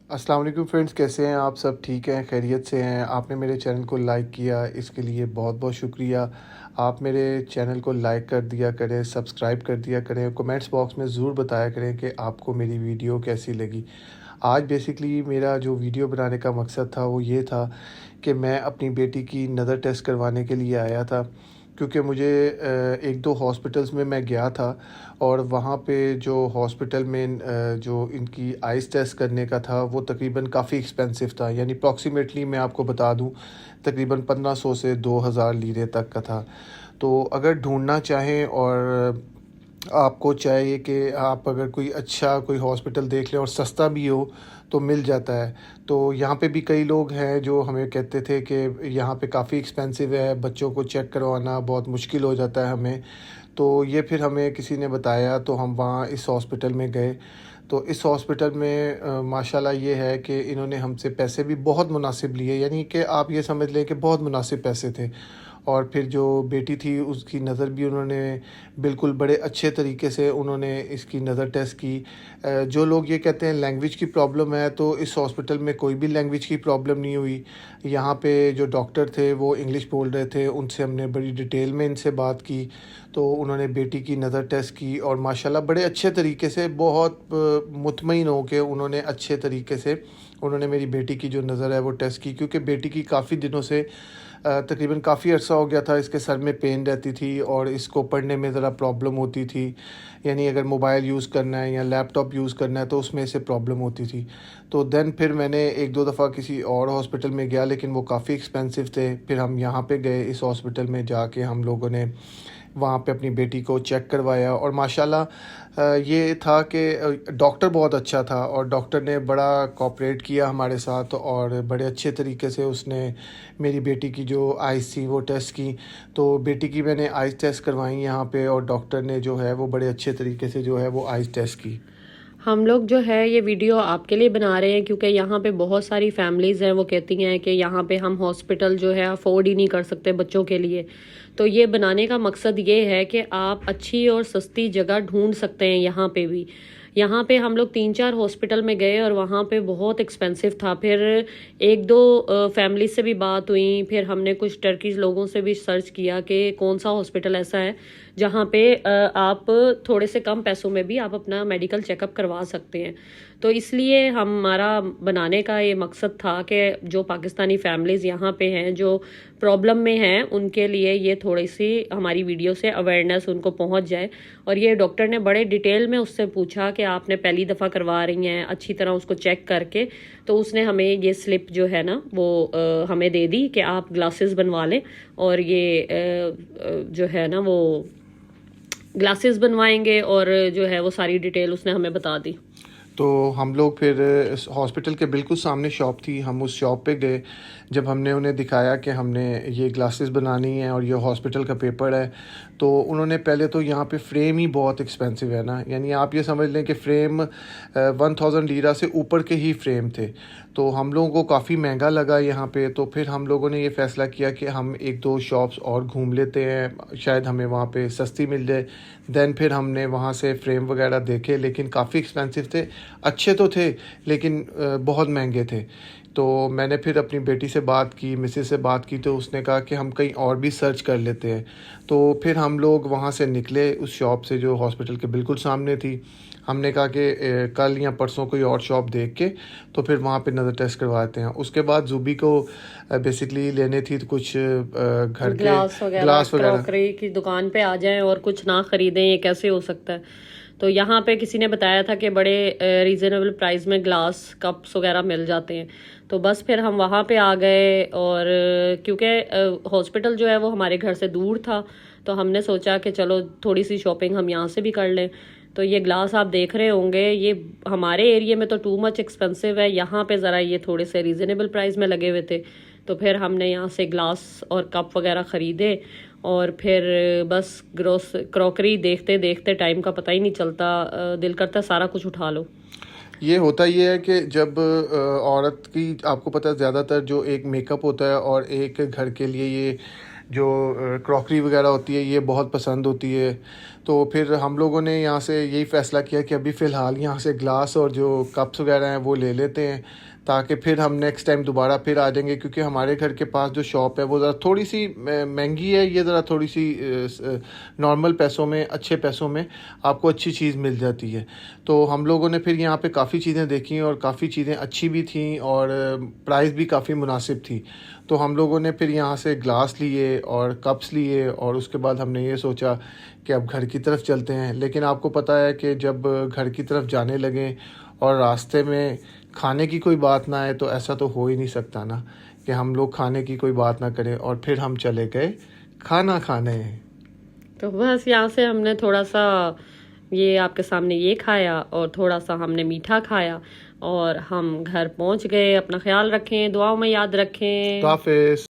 السلام علیکم فرینڈز، کیسے ہیں آپ؟ سب ٹھیک ہیں، خیریت سے ہیں؟ آپ نے میرے چینل کو لائک کیا، اس کے لیے بہت بہت شکریہ۔ آپ میرے چینل کو لائک کر دیا کریں، سبسکرائب کر دیا کریں، کمنٹس باکس میں ضرور بتایا کریں کہ آپ کو میری ویڈیو کیسی لگی۔ آج بیسکلی میرا جو ویڈیو بنانے کا مقصد تھا وہ یہ تھا کہ میں اپنی بیٹی کی نظر ٹیسٹ کروانے کے لیے آیا تھا، کیونکہ مجھے ایک دو ہاسپٹلز میں گیا تھا، اور وہاں پہ جو ہاسپٹل میں جو ان کی آئز ٹیسٹ کرنے کا تھا وہ تقریباً کافی ایکسپینسو تھا، یعنی اپروکسیمیٹلی میں آپ کو بتا دوں تقریباً 1500 سے 2000 لیرے تک کا تھا۔ تو اگر ڈھونڈنا چاہیں اور آپ کو چاہیے کہ آپ اگر کوئی ہاسپٹل دیکھ لیں اور سستا بھی ہو تو مل جاتا ہے، تو یہاں پہ بھی کئی لوگ ہیں جو ہمیں کہتے تھے کہ یہاں پہ کافی ایکسپینسو ہے، بچوں کو چیک کروانا بہت مشکل ہو جاتا ہے ہمیں۔ تو یہ پھر ہمیں کسی نے بتایا تو ہم وہاں اس ہاسپٹل میں گئے۔ تو اس ہاسپٹل میں ماشاءاللہ یہ ہے کہ انہوں نے ہم سے پیسے بھی بہت مناسب لیے، یعنی کہ آپ یہ سمجھ لیں کہ بہت مناسب پیسے تھے۔ اور پھر جو بیٹی تھی اس کی نظر بھی انہوں نے بالکل بڑے اچھے طریقے سے انہوں نے اس کی نظر ٹیسٹ کی۔ جو لوگ یہ کہتے ہیں لینگویج کی پرابلم ہے، تو اس ہاسپٹل میں کوئی بھی لینگویج کی پرابلم نہیں ہوئی۔ یہاں پہ جو ڈاکٹر تھے وہ انگلش بول رہے تھے، ان سے ہم نے بڑی ڈیٹیل میں ان سے بات کی، تو انہوں نے بیٹی کی نظر ٹیسٹ کی اور ماشاءاللہ بڑے اچھے طریقے سے، بہت مطمئن ہو کے انہوں نے اچھے طریقے سے انہوں نے میری بیٹی کی جو نظر ہے وہ ٹیسٹ کی، کیونکہ بیٹی کی کافی دنوں سے تقریباً کافی عرصہ ہو گیا تھا، اس کے سر میں پین رہتی تھی اور اس کو پڑھنے میں ذرا پرابلم ہوتی تھی، یعنی اگر موبائل یوز کرنا ہے یا لیپ ٹاپ یوز کرنا ہے تو اس میں سے پرابلم ہوتی تھی۔ تو دین پھر میں نے ایک دو دفعہ کسی اور ہاسپٹل میں گیا، لیکن وہ کافی ایکسپینسو تھے۔ پھر ہم یہاں پہ گئے، اس ہاسپٹل میں جا کے ہم لوگوں نے وہاں پہ اپنی بیٹی کو چیک کروایا، اور ماشاءاللہ یہ تھا کہ ڈاکٹر بہت اچھا تھا اور ڈاکٹر نے بڑا کوآپریٹ کیا ہمارے ساتھ، اور بڑے اچھے طریقے سے اس نے میری بیٹی کی جو آئز تھی وہ ٹیسٹ کی۔ تو بیٹی کی میں نے آئز ٹیسٹ کروائی یہاں پہ، اور ڈاکٹر نے جو ہے وہ بڑے اچھے طریقے سے جو ہے وہ آئز ٹیسٹ کی۔ ہم لوگ جو ہے یہ ویڈیو آپ کے لیے بنا رہے ہیں کیونکہ یہاں پہ بہت ساری فیملیز ہیں، وہ کہتی ہیں کہ یہاں پہ ہم ہاسپٹل جو ہے افورڈ ہی نہیں کر سکتے بچوں کے لیے۔ تو یہ بنانے کا مقصد یہ ہے کہ آپ اچھی اور سستی جگہ ڈھونڈ سکتے ہیں یہاں پہ بھی۔ یہاں پہ ہم لوگ 3-4 ہاسپٹل میں گئے اور وہاں پہ بہت ایکسپینسو تھا۔ پھر ایک دو فیملی سے بھی بات ہوئی، پھر ہم نے کچھ ٹرکیز لوگوں سے بھی سرچ کیا کہ کون سا ہاسپٹل ایسا ہے جہاں پہ آپ تھوڑے سے کم پیسوں میں بھی آپ اپنا میڈیکل چیک اپ کروا سکتے ہیں۔ تو اس لیے ہمارا بنانے کا یہ مقصد تھا کہ جو پاکستانی فیملیز یہاں پہ ہیں جو پرابلم میں ہیں، ان کے لیے یہ تھوڑی سی ہماری ویڈیو سے اویئرنیس ان کو پہنچ جائے۔ اور یہ ڈاکٹر نے بڑے ڈیٹیل میں اس سے پوچھا کہ آپ نے پہلی دفعہ کروا رہی ہیں، اچھی طرح اس کو چیک کر کے تو اس نے ہمیں یہ سلپ جو ہے نا وہ ہمیں دے دی کہ آپ گلاسز بنوا لیں، اور یہ جو ہے نا وہ گلاسز بنوائیں گے، اور جو ہے وہ ساری ڈیٹیل اس نے ہمیں بتا دی۔ تو ہم لوگ پھر اس ہاسپٹل کے بالکل سامنے شاپ تھی، ہم اس شاپ پہ گئے۔ جب ہم نے انہیں دکھایا کہ ہم نے یہ گلاسز بنانی ہیں اور یہ ہاسپٹل کا پیپر ہے، تو انہوں نے پہلے تو یہاں پہ فریم ہی بہت ایکسپینسو ہے نا، یعنی آپ یہ سمجھ لیں کہ فریم 1000 لیرہ سے اوپر کے ہی فریم تھے، تو ہم لوگوں کو کافی مہنگا لگا یہاں پہ۔ تو پھر ہم لوگوں نے یہ فیصلہ کیا کہ ہم ایک دو شاپس اور گھوم لیتے ہیں، شاید ہمیں وہاں پہ سستی مل جائے۔ دین پھر ہم نے وہاں سے فریم وغیرہ دیکھے، لیکن کافی ایکسپینسو تھے، اچھے تو تھے لیکن بہت مہنگے تھے۔ تو میں نے پھر اپنی بیٹی سے بات کی، مسز سے بات کی، تو اس نے کہا کہ ہم کہیں اور بھی سرچ کر لیتے ہیں۔ تو پھر ہم لوگ وہاں سے نکلے اس شاپ سے جو ہاسپٹل کے بالکل سامنے تھی۔ ہم نے کہا کہ کل یا پرسوں کوئی اور شاپ دیکھ کے تو پھر وہاں پہ نظر ٹیسٹ کرواتے ہیں۔ اس کے بعد زوبی کو بیسکلی لینے تھی کچھ گھر کے گلاس وغیرہ، کراکری کی دکان پہ آ جائیں اور کچھ نہ خریدیں، یہ کیسے ہو سکتا ہے؟ تو یہاں پہ کسی نے بتایا تھا کہ بڑے ریزنیبل پرائز میں گلاس کپس وغیرہ مل جاتے ہیں۔ تو بس پھر ہم وہاں پہ آ گئے، اور کیونکہ ہاسپٹل جو ہے وہ ہمارے گھر سے دور تھا تو ہم نے سوچا کہ چلو تھوڑی سی شاپنگ ہم یہاں سے بھی کر لیں۔ تو یہ گلاس آپ دیکھ رہے ہوں گے، یہ ہمارے ایریے میں تو ٹو مچ ایکسپینسو ہے، یہاں پہ ذرا یہ تھوڑے سے ریزنیبل پرائز میں لگے ہوئے تھے۔ تو پھر ہم نے یہاں سے گلاس اور کپ وغیرہ خریدے، اور پھر بس کراکری دیکھتے دیکھتے ٹائم کا پتہ ہی نہیں چلتا، دل کرتا سارا کچھ اٹھا لو۔ یہ ہوتا یہ ہے کہ جب عورت کی، آپ کو پتہ ہے زیادہ تر جو ایک میک اپ ہوتا ہے اور ایک گھر کے لیے یہ جو کراکری وغیرہ ہوتی ہے یہ بہت پسند ہوتی ہے۔ تو پھر ہم لوگوں نے یہاں سے یہی فیصلہ کیا کہ ابھی فی الحال یہاں سے گلاس اور جو کپس وغیرہ ہیں وہ لے لیتے ہیں، تاکہ پھر ہم نیکسٹ ٹائم دوبارہ پھر آ جائیں گے، کیونکہ ہمارے گھر کے پاس جو شاپ ہے وہ ذرا تھوڑی سی مہنگی ہے، یہ ذرا تھوڑی سی نارمل پیسوں میں، اچھے پیسوں میں آپ کو اچھی چیز مل جاتی ہے۔ تو ہم لوگوں نے پھر یہاں پہ کافی چیزیں دیکھیں اور کافی چیزیں اچھی بھی تھیں اور پرائز بھی کافی مناسب تھی۔ تو ہم لوگوں نے پھر یہاں سے گلاس لیے اور کپس لیے، اور اس کے بعد ہم نے یہ سوچا کہ اب گھر کی طرف چلتے ہیں۔ لیکن آپ کو پتہ ہے کہ جب گھر کی طرف جانے لگیں اور راستے میں کھانے کی کوئی بات نہ آئے تو ایسا تو ہو ہی نہیں سکتا نا کہ ہم لوگ کھانے کی کوئی بات نہ کریں، اور پھر ہم چلے گئے کھانا کھانے۔ تو بس یہاں سے ہم نے تھوڑا سا یہ آپ کے سامنے یہ کھایا اور تھوڑا سا ہم نے میٹھا کھایا، اور ہم گھر پہنچ گئے۔ اپنا خیال رکھیں، دعاؤں میں یاد رکھیں۔ خدا حافظ۔